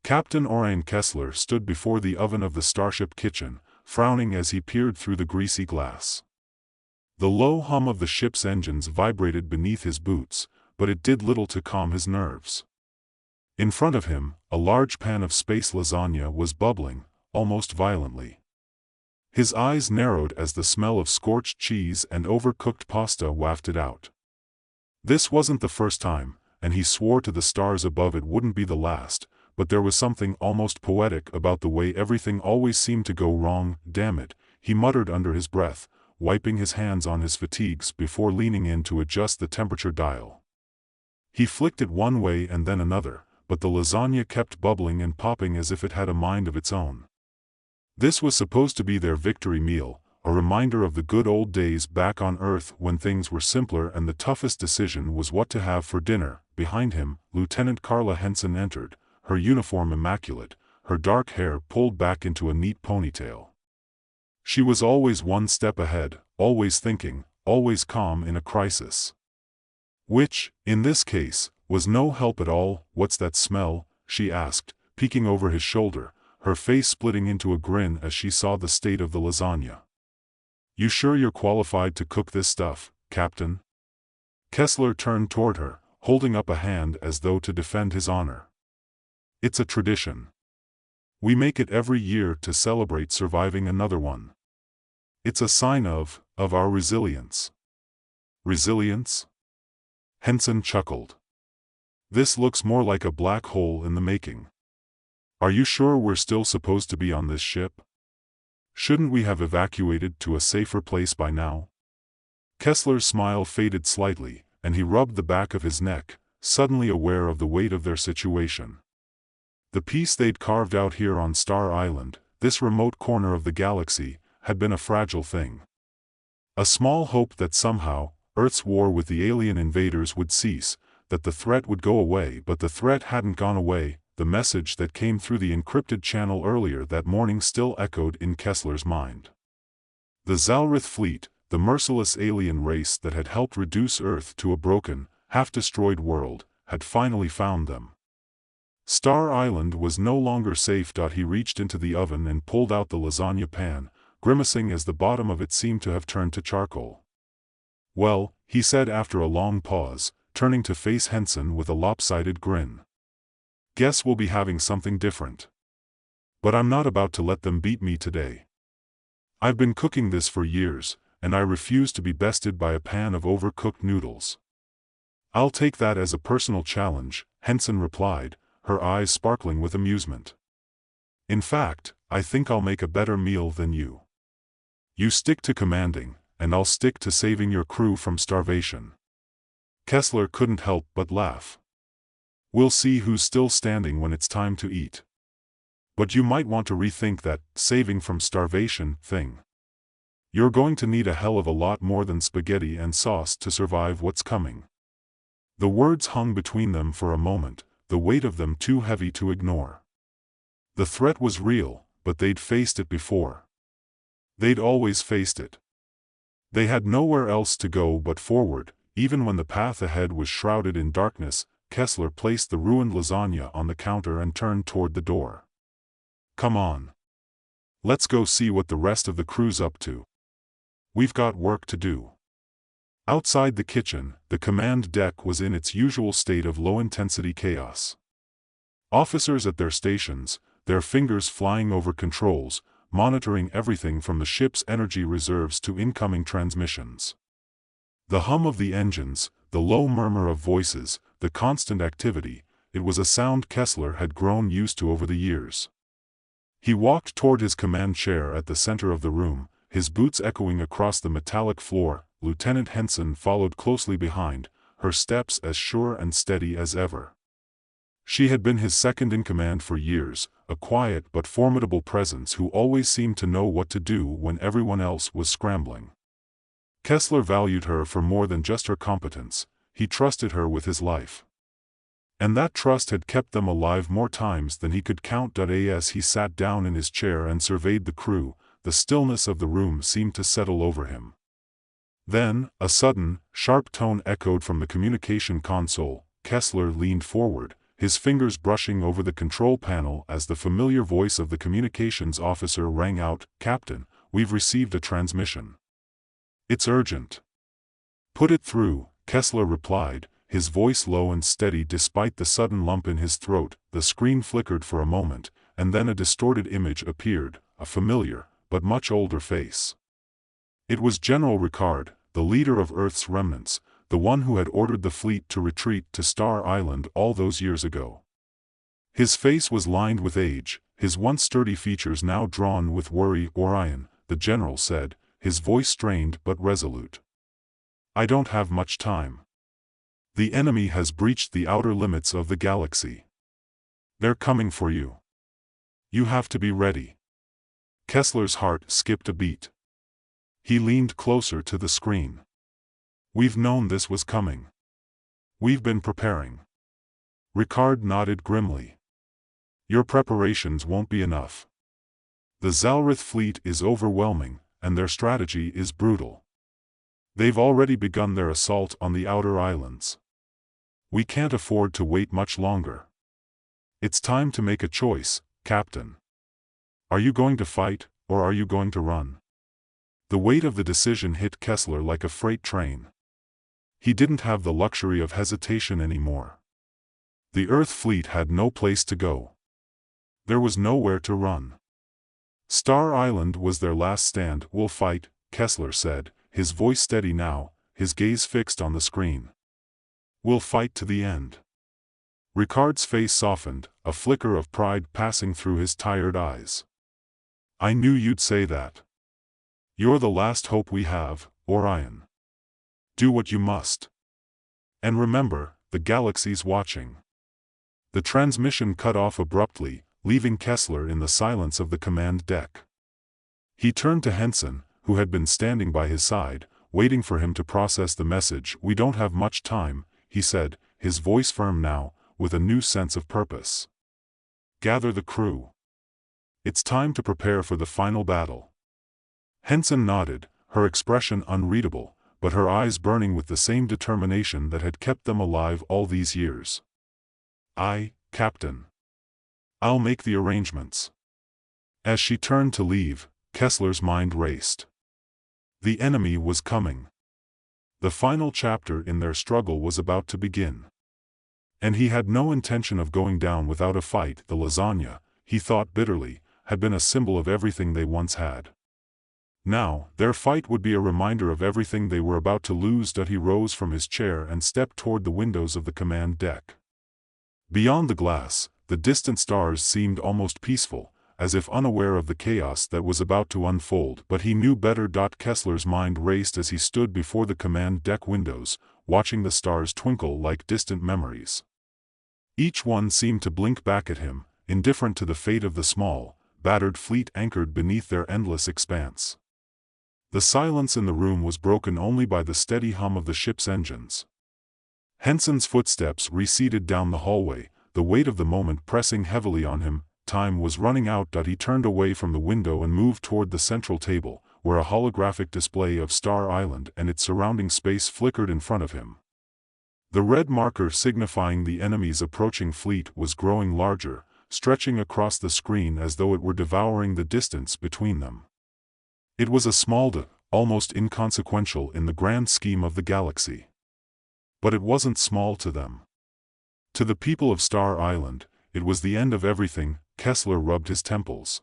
Captain Orion Kessler stood before the oven of the starship kitchen, frowning as he peered through the greasy glass. The low hum of the ship's engines vibrated beneath his boots, but it did little to calm his nerves. In front of him, a large pan of space lasagna was bubbling, almost violently. His eyes narrowed as the smell of scorched cheese and overcooked pasta wafted out. This wasn't the first time, and he swore to the stars above it wouldn't be the last, but there was something almost poetic about the way everything always seemed to go wrong. "Damn it," he muttered under his breath, wiping his hands on his fatigues before leaning in to adjust the temperature dial. He flicked it one way and then another, but the lasagna kept bubbling and popping as if it had a mind of its own. This was supposed to be their victory meal, a reminder of the good old days back on Earth when things were simpler and the toughest decision was what to have for dinner. Behind him, Lieutenant Carla Henson entered, her uniform immaculate, her dark hair pulled back into a neat ponytail. She was always one step ahead, always thinking, always calm in a crisis. Which, in this case, was no help at all. "What's that smell?" she asked, peeking over his shoulder, her face splitting into a grin as she saw the state of the lasagna. "You sure you're qualified to cook this stuff, Captain?" Kessler turned toward her, holding up a hand as though to defend his honor. "It's a tradition. We make it every year to celebrate surviving another one. It's a sign of our resilience." "Resilience?" Henson chuckled. "This looks more like a black hole in the making. Are you sure we're still supposed to be on this ship? Shouldn't we have evacuated to a safer place by now?" Kessler's smile faded slightly, and he rubbed the back of his neck, suddenly aware of the weight of their situation. The peace they'd carved out here on Star Island, this remote corner of the galaxy, had been a fragile thing. A small hope that somehow, Earth's war with the alien invaders would cease, that the threat would go away, but the threat hadn't gone away. The message that came through the encrypted channel earlier that morning still echoed in Kessler's mind. The Zalrith fleet, the merciless alien race that had helped reduce Earth to a broken, half-destroyed world, had finally found them. Star Island was no longer safe. He reached into the oven and pulled out the lasagna pan, grimacing as the bottom of it seemed to have turned to charcoal. "Well," he said after a long pause, turning to face Henson with a lopsided grin. "Guess we'll be having something different. But I'm not about to let them beat me today. I've been cooking this for years, and I refuse to be bested by a pan of overcooked noodles." "I'll take that as a personal challenge," Henson replied, her eyes sparkling with amusement. "In fact, I think I'll make a better meal than you. You stick to commanding, and I'll stick to saving your crew from starvation." Kessler couldn't help but laugh. "We'll see who's still standing when it's time to eat. But you might want to rethink that saving from starvation thing. You're going to need a hell of a lot more than spaghetti and sauce to survive what's coming." The words hung between them for a moment, the weight of them too heavy to ignore. The threat was real, but they'd faced it before. They'd always faced it. They had nowhere else to go but forward, even when the path ahead was shrouded in darkness. Kessler placed the ruined lasagna on the counter and turned toward the door. "Come on. Let's go see what the rest of the crew's up to. We've got work to do." Outside the kitchen, the command deck was in its usual state of low-intensity chaos. Officers at their stations, their fingers flying over controls, monitoring everything from the ship's energy reserves to incoming transmissions. The hum of the engines, the low murmur of voices, the constant activity, it was a sound Kessler had grown used to over the years. He walked toward his command chair at the center of the room, his boots echoing across the metallic floor. Lieutenant Henson followed closely behind, her steps as sure and steady as ever. She had been his second-in-command for years, a quiet but formidable presence who always seemed to know what to do when everyone else was scrambling. Kessler valued her for more than just her competence, he trusted her with his life. And that trust had kept them alive more times than he could count. As he sat down in his chair and surveyed the crew, the stillness of the room seemed to settle over him. Then, a sudden, sharp tone echoed from the communication console. Kessler leaned forward, his fingers brushing over the control panel as the familiar voice of the communications officer rang out, "Captain, we've received a transmission. It's urgent." "Put it through," Kessler replied, his voice low and steady despite the sudden lump in his throat. The screen flickered for a moment, and then a distorted image appeared, a familiar, but much older face. It was General Ricard, the leader of Earth's remnants, the one who had ordered the fleet to retreat to Star Island all those years ago. His face was lined with age, his once sturdy features now drawn with worry. "Orion," the general said, his voice strained but resolute. "I don't have much time. The enemy has breached the outer limits of the galaxy. They're coming for you. You have to be ready." Kessler's heart skipped a beat. He leaned closer to the screen. "We've known this was coming. We've been preparing." Ricard nodded grimly. "Your preparations won't be enough. The Zalrith fleet is overwhelming, and their strategy is brutal. They've already begun their assault on the outer islands. We can't afford to wait much longer. It's time to make a choice, Captain. Are you going to fight, or are you going to run?" The weight of the decision hit Kessler like a freight train. He didn't have the luxury of hesitation anymore. The Earth fleet had no place to go. There was nowhere to run. Star Island was their last stand. "We'll fight," Kessler said, his voice steady now, his gaze fixed on the screen. "We'll fight to the end." Ricard's face softened, a flicker of pride passing through his tired eyes. "I knew you'd say that. You're the last hope we have, Orion. Do what you must. And remember, the galaxy's watching." The transmission cut off abruptly, leaving Kessler in the silence of the command deck. He turned to Henson, who had been standing by his side, waiting for him to process the message. "We don't have much time," he said, his voice firm now, with a new sense of purpose. "Gather the crew. It's time to prepare for the final battle." Henson nodded, her expression unreadable, but her eyes burning with the same determination that had kept them alive all these years. "Aye, Captain. I'll make the arrangements." As she turned to leave, Kessler's mind raced. The enemy was coming. The final chapter in their struggle was about to begin. And he had no intention of going down without a fight. The lasagna, he thought bitterly, had been a symbol of everything they once had. Now, their fight would be a reminder of everything they were about to lose. He rose from his chair and stepped toward the windows of the command deck. Beyond the glass, the distant stars seemed almost peaceful, as if unaware of the chaos that was about to unfold. But he knew better. Kessler's mind raced as he stood before the command deck windows, watching the stars twinkle like distant memories. Each one seemed to blink back at him, indifferent to the fate of the small, battered fleet anchored beneath their endless expanse. The silence in the room was broken only by the steady hum of the ship's engines. Henson's footsteps receded down the hallway, the weight of the moment pressing heavily on him. Time was running out. He turned away from the window and moved toward the central table, where a holographic display of Star Island and its surrounding space flickered in front of him. The red marker signifying the enemy's approaching fleet was growing larger, stretching across the screen as though it were devouring the distance between them. It was a small almost inconsequential in the grand scheme of the galaxy. But it wasn't small to them. To the people of Star Island, it was the end of everything. Kessler rubbed his temples.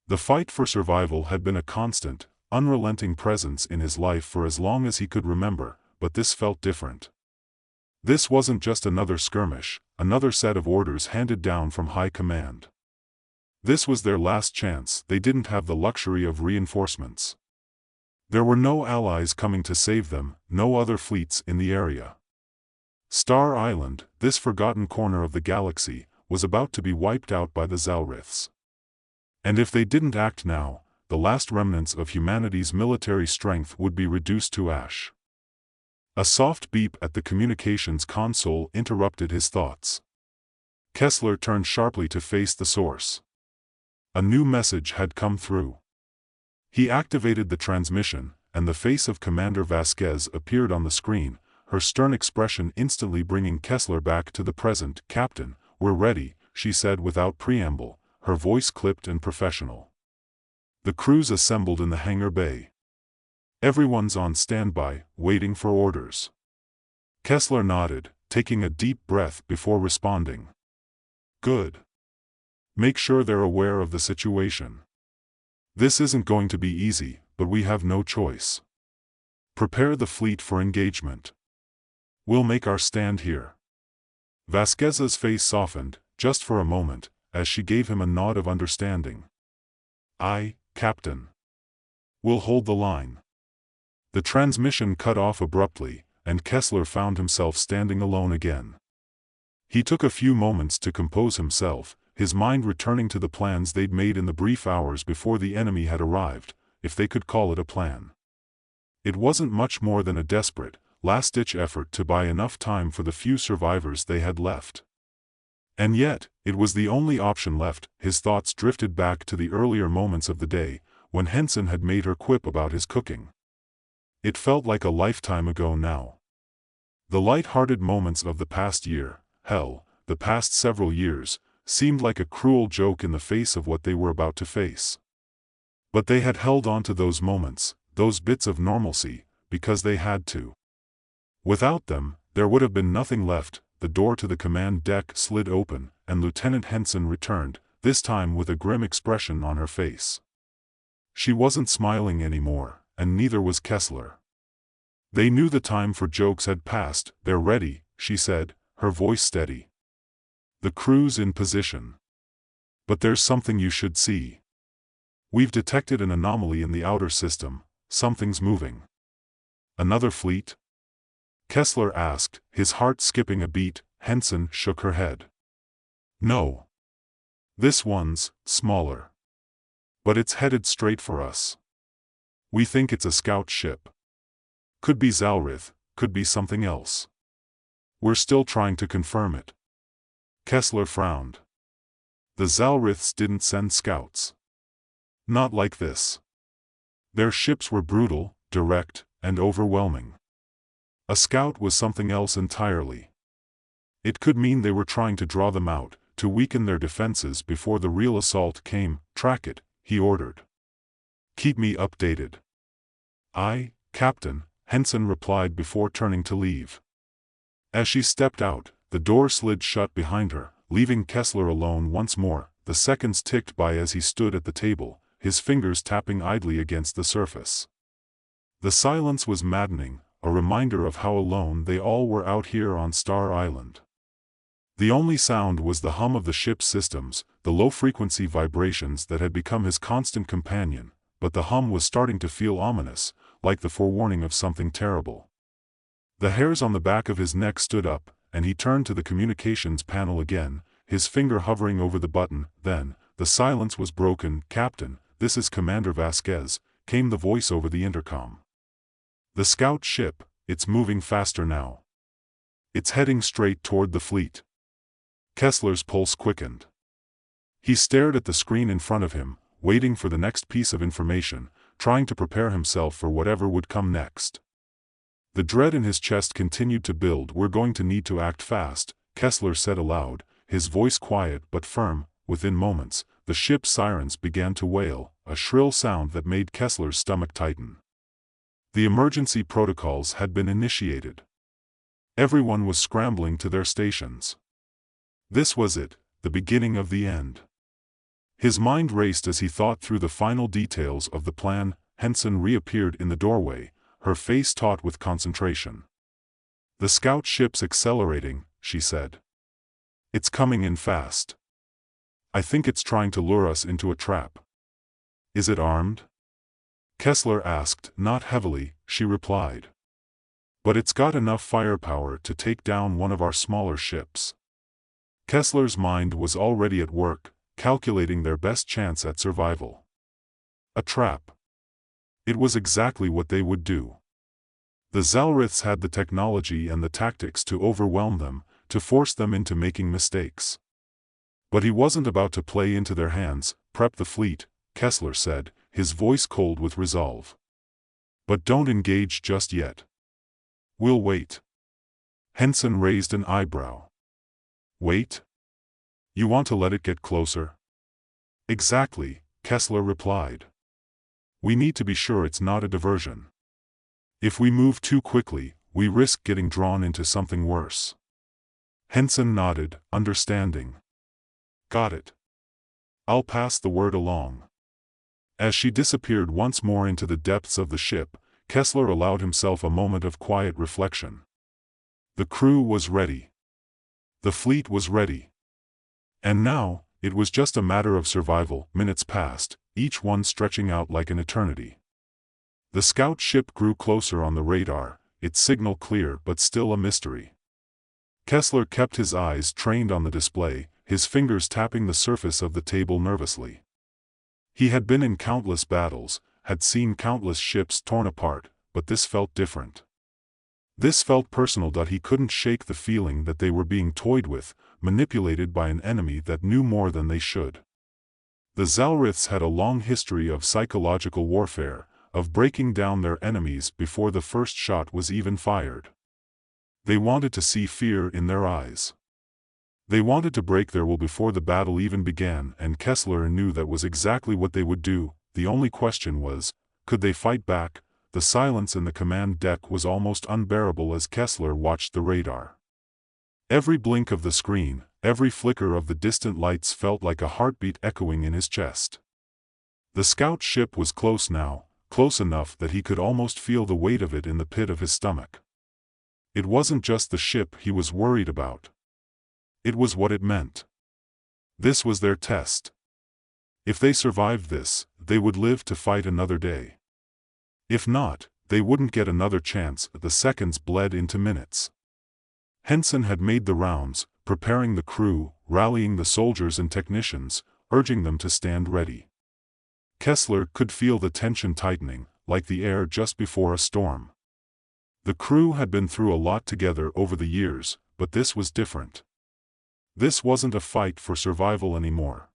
The fight for survival had been a constant, unrelenting presence in his life for as long as he could remember, but this felt different. This wasn't just another skirmish, another set of orders handed down from high command. This was their last chance. They didn't have the luxury of reinforcements. There were no allies coming to save them, no other fleets in the area. Star Island, this forgotten corner of the galaxy, was about to be wiped out by the Zalriths. And if they didn't act now, the last remnants of humanity's military strength would be reduced to ash. A soft beep at the communications console interrupted his thoughts. Kessler turned sharply to face the source. A new message had come through. He activated the transmission, and the face of Commander Vasquez appeared on the screen, her stern expression instantly bringing Kessler back to the present. "Captain, we're ready," she said without preamble, her voice clipped and professional. The crew's assembled in the hangar bay. Everyone's on standby, waiting for orders. Kessler nodded, taking a deep breath before responding. "Good. Make sure they're aware of the situation. This isn't going to be easy, but we have no choice. Prepare the fleet for engagement. We'll make our stand here." Vasquez's face softened, just for a moment, as she gave him a nod of understanding. "Aye, Captain. We'll hold the line." The transmission cut off abruptly, and Kessler found himself standing alone again. He took a few moments to compose himself, his mind returning to the plans they'd made in the brief hours before the enemy had arrived, if they could call it a plan. It wasn't much more than a desperate, last-ditch effort to buy enough time for the few survivors they had left. And yet, it was the only option left. His thoughts drifted back to the earlier moments of the day, when Henson had made her quip about his cooking. It felt like a lifetime ago now. The light-hearted moments of the past year, hell, the past several years, seemed like a cruel joke in the face of what they were about to face. But they had held on to those moments, those bits of normalcy, because they had to. Without them, there would have been nothing left. The door to the command deck slid open, and Lieutenant Henson returned, this time with a grim expression on her face. She wasn't smiling anymore, and neither was Kessler. "They knew the time for jokes had passed. They're ready," she said, her voice steady. "The crew's in position. But there's something you should see. We've detected an anomaly in the outer system. Something's moving." "Another fleet?" Kessler asked, his heart skipping a beat. Henson shook her head. "No. This one's smaller. But it's headed straight for us. We think it's a scout ship. Could be Zalrith, could be something else. We're still trying to confirm it." Kessler frowned. The Zalriths didn't send scouts. Not like this. Their ships were brutal, direct, and overwhelming. A scout was something else entirely. It could mean they were trying to draw them out, to weaken their defenses before the real assault came. "Track it," he ordered. "Keep me updated." "Aye, Captain," Henson replied before turning to leave. As she stepped out, the door slid shut behind her, leaving Kessler alone once more. The seconds ticked by as he stood at the table, his fingers tapping idly against the surface. The silence was maddening, a reminder of how alone they all were out here on Star Island. The only sound was the hum of the ship's systems, the low-frequency vibrations that had become his constant companion, but the hum was starting to feel ominous, like the forewarning of something terrible. The hairs on the back of his neck stood up, and he turned to the communications panel again, his finger hovering over the button. Then, the silence was broken. "Captain, this is Commander Vasquez," came the voice over the intercom. "The scout ship, it's moving faster now. It's heading straight toward the fleet." Kessler's pulse quickened. He stared at the screen in front of him, waiting for the next piece of information, trying to prepare himself for whatever would come next. The dread in his chest continued to build. "We're going to need to act fast," Kessler said aloud, his voice quiet but firm. Within moments, the ship's sirens began to wail, a shrill sound that made Kessler's stomach tighten. The emergency protocols had been initiated. Everyone was scrambling to their stations. This was it, the beginning of the end. His mind raced as he thought through the final details of the plan. Henson reappeared in the doorway, her face taut with concentration. "The scout ship's accelerating," she said. "It's coming in fast. I think it's trying to lure us into a trap." "Is it armed?" Kessler asked. "Not heavily," she replied. "But it's got enough firepower to take down one of our smaller ships." Kessler's mind was already at work, calculating their best chance at survival. A trap. It was exactly what they would do. The Zalriths had the technology and the tactics to overwhelm them, to force them into making mistakes. But he wasn't about to play into their hands. "Prep the fleet," Kessler said, his voice cold with resolve. "But don't engage just yet. We'll wait. Henson raised an eyebrow. Wait? You want to let it get closer? Exactly, Kessler replied. We need to be sure it's not a diversion. If we move too quickly, we risk getting drawn into something worse. Henson nodded, understanding. Got it. I'll pass the word along. As she disappeared once more into the depths of the ship, Kessler allowed himself a moment of quiet reflection. The crew was ready. The fleet was ready. And now, it was just a matter of survival. Minutes passed, each one stretching out like an eternity. The scout ship grew closer on the radar, its signal clear but still a mystery. Kessler kept his eyes trained on the display, his fingers tapping the surface of the table nervously. He had been in countless battles, had seen countless ships torn apart, but this felt different. This felt personal. He couldn't shake the feeling that they were being toyed with, manipulated by an enemy that knew more than they should. The Zalriths had a long history of psychological warfare, of breaking down their enemies before the first shot was even fired. They wanted to see fear in their eyes. They wanted to break their will before the battle even began, and Kessler knew that was exactly what they would do. The only question was, could they fight back? The silence in the command deck was almost unbearable as Kessler watched the radar. Every blink of the screen, every flicker of the distant lights felt like a heartbeat echoing in his chest. The scout ship was close now, close enough that he could almost feel the weight of it in the pit of his stomach. It wasn't just the ship he was worried about. It was what it meant. This was their test. If they survived this, they would live to fight another day. If not, they wouldn't get another chance. The seconds bled into minutes. Henson had made the rounds, preparing the crew, rallying the soldiers and technicians, urging them to stand ready. Kessler could feel the tension tightening, like the air just before a storm. The crew had been through a lot together over the years, but this was different. This wasn't a fight for survival anymore.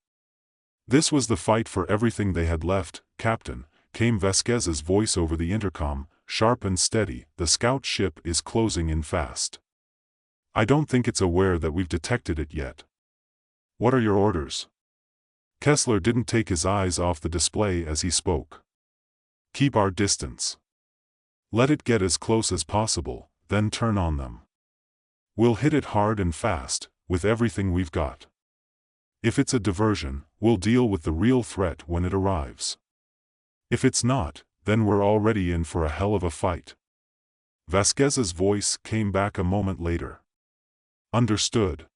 This was the fight for everything they had left. Captain, came Vasquez's voice over the intercom, sharp and steady, the scout ship is closing in fast. I don't think it's aware that we've detected it yet. What are your orders? Kessler didn't take his eyes off the display as he spoke. Keep our distance. Let it get as close as possible, then turn on them. We'll hit it hard and fast, with everything we've got. If it's a diversion, we'll deal with the real threat when it arrives. If it's not, then we're already in for a hell of a fight. Vasquez's voice came back a moment later. Understood.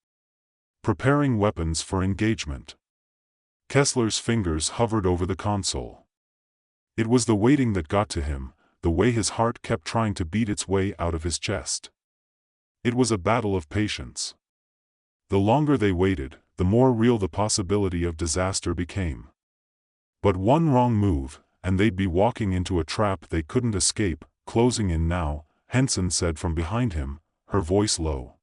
Preparing weapons for engagement. Kessler's fingers hovered over the console. It was the waiting that got to him, the way his heart kept trying to beat its way out of his chest. It was a battle of patience. The longer they waited, the more real the possibility of disaster became. But one wrong move, and they'd be walking into a trap they couldn't escape. Closing in now, Henson said from behind him, her voice low.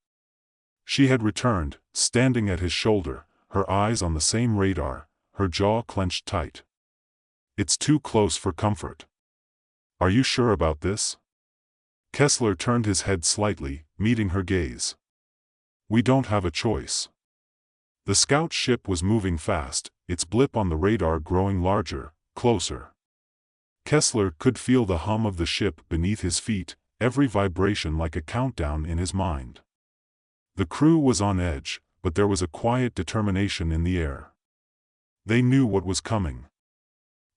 She had returned, standing at his shoulder, her eyes on the same radar, her jaw clenched tight. It's too close for comfort. Are you sure about this? Kessler turned his head slightly, meeting her gaze. We don't have a choice. The scout ship was moving fast, its blip on the radar growing larger, closer. Kessler could feel the hum of the ship beneath his feet, every vibration like a countdown in his mind. The crew was on edge, but there was a quiet determination in the air. They knew what was coming.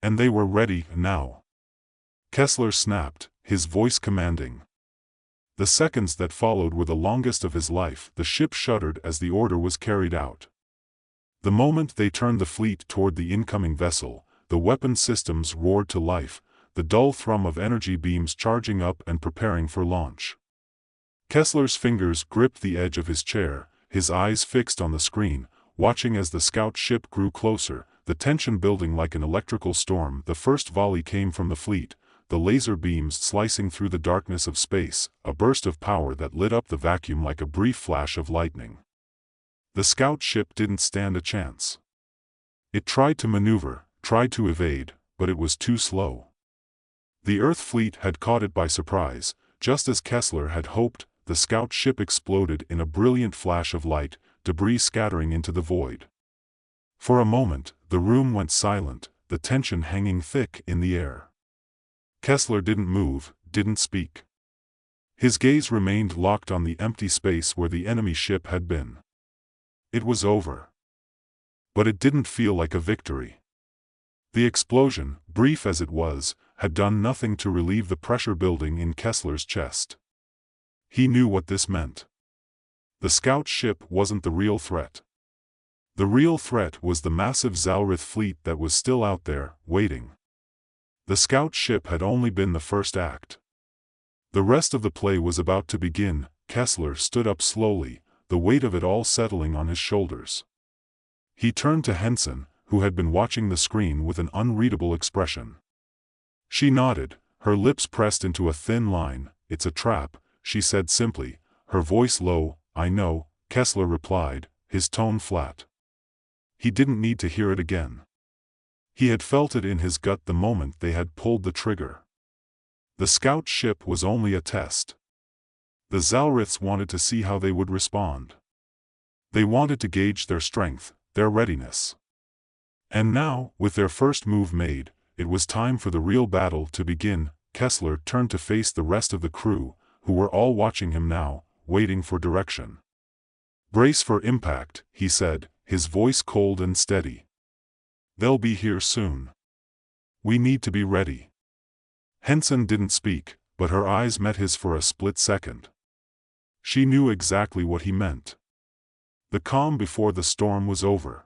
And they were ready now. Kessler snapped, his voice commanding. The seconds that followed were the longest of his life. The ship shuddered as the order was carried out. The moment they turned the fleet toward the incoming vessel, the weapon systems roared to life, the dull thrum of energy beams charging up and preparing for launch. Kessler's fingers gripped the edge of his chair, his eyes fixed on the screen, watching as the scout ship grew closer, the tension building like an electrical storm. The first volley came from the fleet, the laser beams slicing through the darkness of space, a burst of power that lit up the vacuum like a brief flash of lightning. The scout ship didn't stand a chance. It tried to maneuver, tried to evade, but it was too slow. The Earth fleet had caught it by surprise, just as Kessler had hoped. the scout ship exploded in a brilliant flash of light, debris scattering into the void. For a moment, the room went silent, the tension hanging thick in the air. Kessler didn't move, didn't speak. His gaze remained locked on the empty space where the enemy ship had been. It was over. But it didn't feel like a victory. The explosion, brief as it was, had done nothing to relieve the pressure building in Kessler's chest. He knew what this meant. The scout ship wasn't the real threat. The real threat was the massive Zalrith fleet that was still out there, waiting. The scout ship had only been the first act. The rest of the play was about to begin. Kessler stood up slowly, the weight of it all settling on his shoulders. He turned to Henson, who had been watching the screen with an unreadable expression. She nodded, her lips pressed into a thin line. "It's a trap," she said simply, her voice low. "I know," Kessler replied, his tone flat. He didn't need to hear it again. He had felt it in his gut the moment they had pulled the trigger. The scout ship was only a test. The Zalriths wanted to see how they would respond. They wanted to gauge their strength, their readiness. And now, with their first move made, it was time for the real battle to begin. Kessler turned to face the rest of the crew, who were all watching him now, waiting for direction. "Brace for impact," he said, his voice cold and steady. "They'll be here soon. We need to be ready." Henson didn't speak, but her eyes met his for a split second. She knew exactly what he meant. The calm before the storm was over.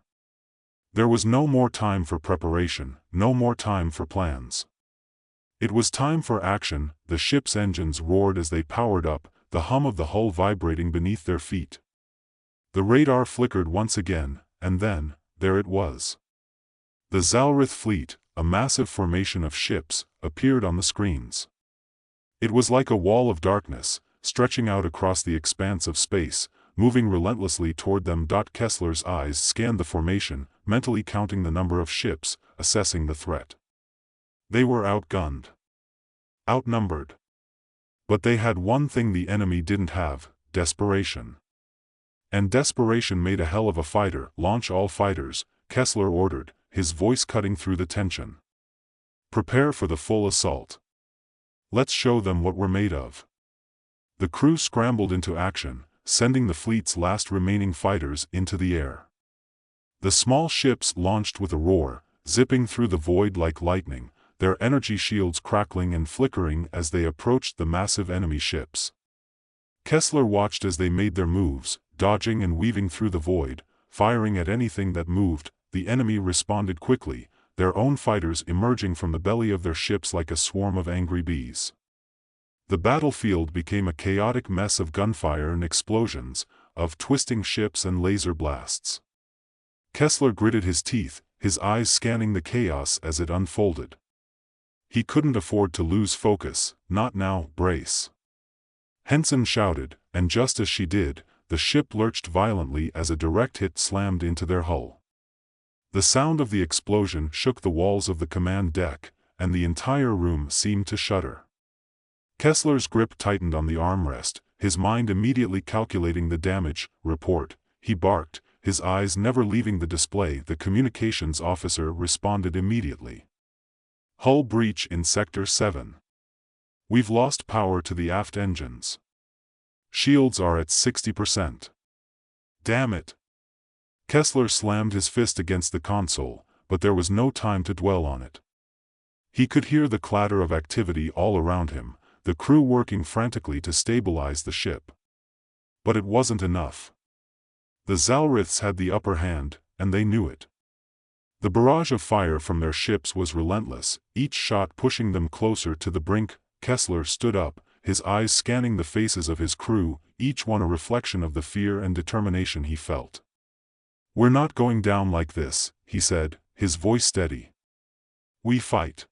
There was no more time for preparation, no more time for plans. It was time for action. The ship's engines roared as they powered up, the hum of the hull vibrating beneath their feet. The radar flickered once again, and then, there it was. The Zalrith fleet, a massive formation of ships, appeared on the screens. It was like a wall of darkness, stretching out across the expanse of space, moving relentlessly toward them. Kessler's eyes scanned the formation, mentally counting the number of ships, assessing the threat. They were outgunned. Outnumbered. But they had one thing the enemy didn't have: desperation. And desperation made a hell of a fighter. "Launch all fighters," Kessler ordered, his voice cutting through the tension. "Prepare for the full assault. Let's show them what we're made of." The crew scrambled into action, sending the fleet's last remaining fighters into the air. The small ships launched with a roar, zipping through the void like lightning, their energy shields crackling and flickering as they approached the massive enemy ships. Kessler watched as they made their moves, dodging and weaving through the void, firing at anything that moved. The enemy responded quickly, their own fighters emerging from the belly of their ships like a swarm of angry bees. The battlefield became a chaotic mess of gunfire and explosions, of twisting ships and laser blasts. Kessler gritted his teeth, his eyes scanning the chaos as it unfolded. He couldn't afford to lose focus. "Not now, brace." Henson shouted, and just as she did, the ship lurched violently as a direct hit slammed into their hull. The sound of the explosion shook the walls of the command deck, and the entire room seemed to shudder. Kessler's grip tightened on the armrest, his mind immediately calculating the damage. "Report," he barked, his eyes never leaving the display. The communications officer responded immediately. "Hull breach in Sector 7. We've lost power to the aft engines. Shields are at 60%. Damn it." Kessler slammed his fist against the console, but there was no time to dwell on it. He could hear the clatter of activity all around him, the crew working frantically to stabilize the ship. But it wasn't enough. The Zalriths had the upper hand, and they knew it. The barrage of fire from their ships was relentless, each shot pushing them closer to the brink. Kessler stood up, his eyes scanning the faces of his crew, each one a reflection of the fear and determination he felt. "We're not going down like this," he said, his voice steady. "We fight.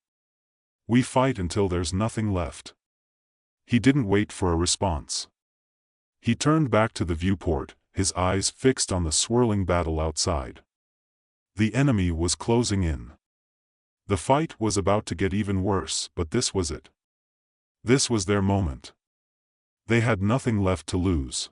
We fight until there's nothing left." He didn't wait for a response. He turned back to the viewport, his eyes fixed on the swirling battle outside. The enemy was closing in. The fight was about to get even worse, but this was it. This was their moment. They had nothing left to lose.